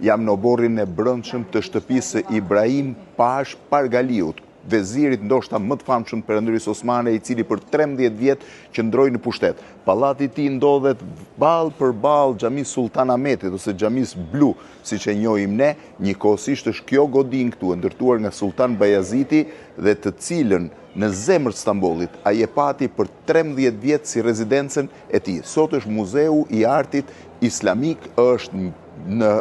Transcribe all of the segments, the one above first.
jam në oborrin e brendshëm të shtëpisë së Ibrahim Pash Pargaliut, vezirit ndoshta më të famshëm të Perëndërisë Osmane, i cili për 13 vjet qëndroi në pushtet. Pallati i tij ndodhet ballë për ballë xhamisë Sultan Ahmetit ose xhamisë Blu, siç e njohim ne. Njëkohësisht është kjo godin këtu e ndërtuar nga Sultan Bayaziti dhe të cilën në zemër të Stambollit ai e pati për 13 vjet si rezidencën e tij. Sot është Muzeu i Artit Islamik, është në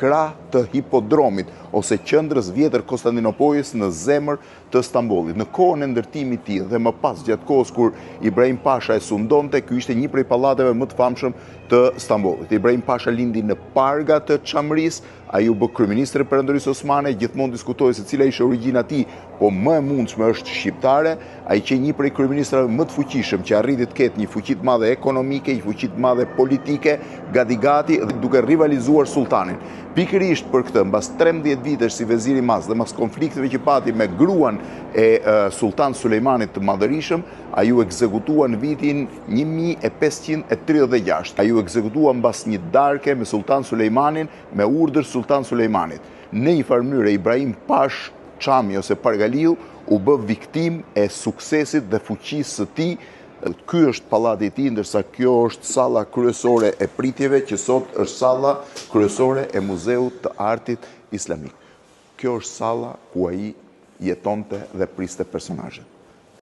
krah të hipodromit ose qendrës vjetër Konstantinopollis në zemër të Stambollit. Në kohën e ndërtimit të tij dhe më pas gjatë kohës kur Ibrahim Pasha e sundonte, ky ishte një prej pallateve më të famshëm të Stambollit. Ibrahim Pasha lindi në Parga të Çamrisë, ai u bë kryeminist i Perëndërisë Osmane, gjithmonë diskutohej se cila ishte origjina e tij, po më e mundshme është shqiptare. Ai që një prej kryeministrave më të fuqishëm që arriti të ketë një fuqi të madhe ekonomike, një fuqi të madhe politike, gati duke rivalizuar sultanin. Pikërisht për këtë, mbas 13 vitesh si vezir i madh dhe mbas konflikteve që pati me gruan e Sultan Sulejmanit të Madhërisëm, ai u ekzekutua në vitin 1536. Ai u ekzekutua mbas një darke me Sultan Sulejmanin me urdhër Sultan Sulejmanit. Në një farë mënyrë Ibrahim Pash Çami ose Pargaliu u bë viktim e suksesit dhe fuqisë së tij. Ky është pallati i tij, ndërsa kjo është salla kryesore e pritjeve, që sot është salla kryesore e Muzeut të Artit Islamik. Kjo është salla ku ai jetonte dhe priste personazhet.